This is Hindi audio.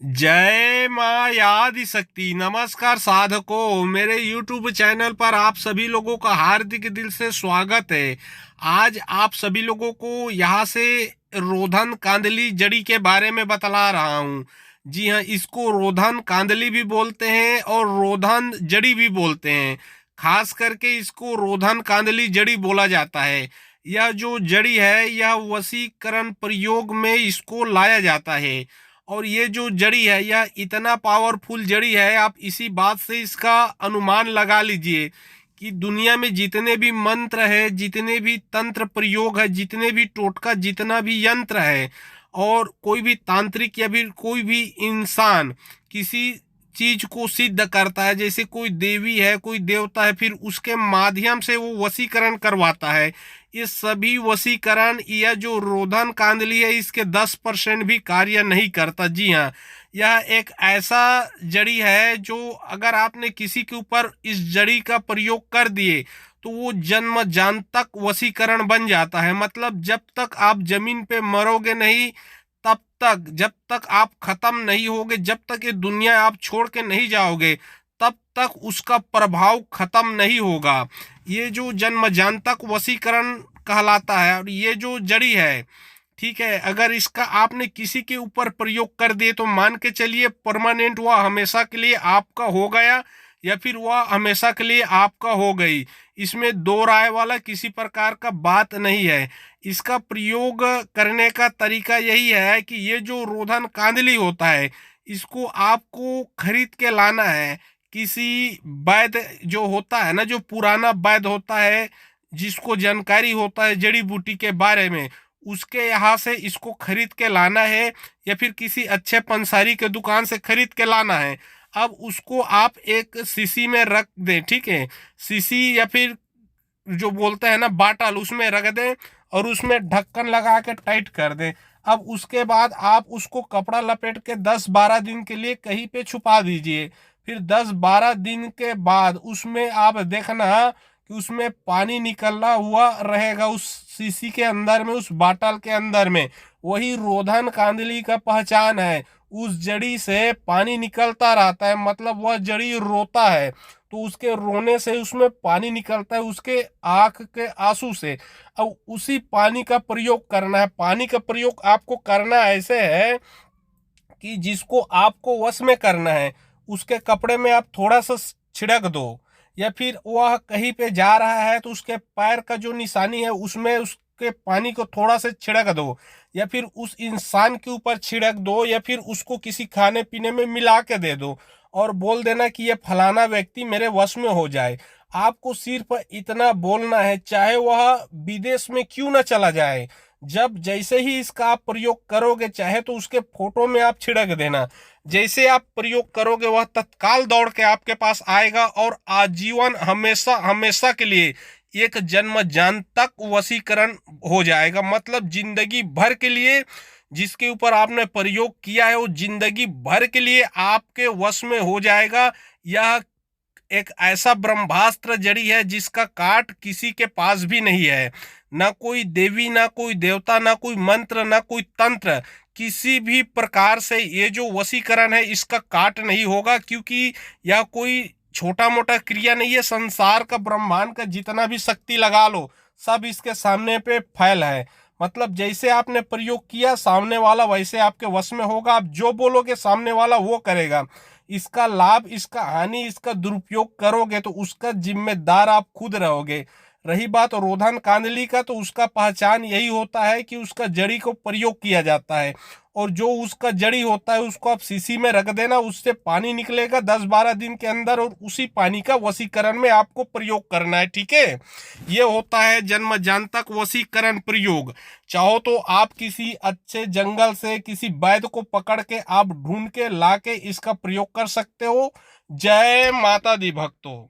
जय माँ याद शक्ति। नमस्कार साधकों, मेरे YouTube चैनल पर आप सभी लोगों का हार्दिक दिल से स्वागत है। आज आप सभी लोगों को यहाँ से रोधन कांदली जड़ी के बारे में बतला रहा हूँ। जी हाँ, इसको रोधन कांदली भी बोलते हैं और रोधन जड़ी भी बोलते हैं। खास करके इसको रोधन कांदली जड़ी बोला जाता है। यह जो जड़ी है यह वशीकरण प्रयोग में इसको लाया जाता है। और ये जो जड़ी है यह इतना पावरफुल जड़ी है, आप इसी बात से इसका अनुमान लगा लीजिए कि दुनिया में जितने भी मंत्र है, जितने भी तंत्र प्रयोग है, जितने भी टोटका, जितना भी यंत्र है, और कोई भी तांत्रिक या फिर कोई भी इंसान किसी चीज को सिद्ध करता है, जैसे कोई देवी है, कोई देवता है, फिर उसके माध्यम से वो वशीकरण करवाता है। ये सभी वशीकरण यह जो रोधन कांदली है इसके 10% भी कार्य नहीं करता। जी हाँ, यह एक ऐसा जड़ी है जो अगर आपने किसी के ऊपर इस जड़ी का प्रयोग कर दिए तो वो जन्म जान तक वशीकरण बन जाता है। मतलब जब तक आप जमीन पे मरोगे नहीं, तब तक, जब तक आप खत्म नहीं होगे, जब तक ये दुनिया आप छोड़ के नहीं जाओगे, तब तक उसका प्रभाव खत्म नहीं होगा। ये जो जन्म जान तक वशीकरण कहलाता है। और ये जो जड़ी है, ठीक है, अगर इसका आपने किसी के ऊपर प्रयोग कर दिए तो मान के चलिए परमानेंट वह हमेशा के लिए आपका हो गया, या फिर वह हमेशा के लिए आपका हो गई। इसमें दो राय वाला किसी प्रकार का बात नहीं है। इसका प्रयोग करने का तरीका यही है कि ये जो रोधन कांदली होता है इसको आपको खरीद के लाना है। किसी वैद्य जो होता है ना, जो पुराना वैद्य होता है, जिसको जानकारी होता है जड़ी बूटी के बारे में, उसके यहाँ से इसको खरीद के लाना है, या फिर किसी अच्छे पंसारी के दुकान से खरीद के लाना है। अब उसको आप एक शीशी में रख दें, ठीक है, शीशी या फिर जो बोलते हैं ना बाटल, उसमें रख दें और उसमें ढक्कन लगा के टाइट कर दें। अब उसके बाद आप उसको कपड़ा लपेट के 10-12 दिन के लिए कहीं पे छुपा दीजिए। फिर 10-12 दिन के बाद उसमें आप देखना कि उसमें पानी निकलना हुआ रहेगा, उस शीशी के अंदर में, उस बाटल के अंदर में। वही रोधन कांदली का पहचान है। उस जड़ी से पानी निकलता रहता है, मतलब वह जड़ी रोता है तो उसके रोने से उसमें पानी निकलता है, उसके आंख के आंसू से। अब उसी पानी का प्रयोग करना है। पानी का प्रयोग आपको करना ऐसे है कि जिसको आपको वश में करना है उसके कपड़े में आप थोड़ा सा छिड़क दो, या फिर वह कहीं पे जा रहा है तो उसके पैर का जो निशानी है उसमें उसके पानी को थोड़ा सा छिड़क दो, या फिर उस इंसान के ऊपर छिड़क दो, या फिर उसको किसी खाने पीने में मिला के दे दो और बोल देना कि ये फलाना व्यक्ति मेरे वश में हो जाए। आपको सिर्फ इतना बोलना है, चाहे वह विदेश में क्यों ना चला जाए। जब जैसे ही इसका आप प्रयोग करोगे, चाहे तो उसके फोटो में आप छिड़क देना, जैसे आप प्रयोग करोगे वह तत्काल दौड़ के आपके पास आएगा और आजीवन, हमेशा हमेशा के लिए, एक जन्म जान तक वशीकरण हो जाएगा। मतलब जिंदगी भर के लिए जिसके ऊपर आपने प्रयोग किया है वो जिंदगी भर के लिए आपके वश में हो जाएगा। यह एक ऐसा ब्रह्मास्त्र जड़ी है जिसका काट किसी के पास भी नहीं है। ना कोई देवी, ना कोई देवता, ना कोई मंत्र, ना कोई तंत्र, किसी भी प्रकार से ये जो वशीकरण है इसका काट नहीं होगा, क्योंकि यह कोई छोटा मोटा क्रिया नहीं है। संसार का, ब्रह्मांड का जितना भी शक्ति लगा लो, सब इसके सामने पे फैल है। मतलब जैसे आपने प्रयोग किया, सामने वाला वैसे आपके वश में होगा। आप जो बोलोगे सामने वाला वो करेगा। इसका लाभ, इसका हानि, इसका दुरुपयोग करोगे तो उसका जिम्मेदार आप खुद रहोगे। रही बात रोधन कांदली का, तो उसका पहचान यही होता है कि उसका जड़ी को प्रयोग किया जाता है, और जो उसका जड़ी होता है उसको आप शीशी में रख देना, उससे पानी निकलेगा 10-12 दिन के अंदर, और उसी पानी का वशीकरण में आपको प्रयोग करना है। ठीक है, ये होता है जन्म जान तक वशीकरण प्रयोग। चाहो तो आप किसी अच्छे जंगल से किसी वैद्य को पकड़ के आप ढूंढ के ला के इसका प्रयोग कर सकते हो। जय माता दी भक्तों।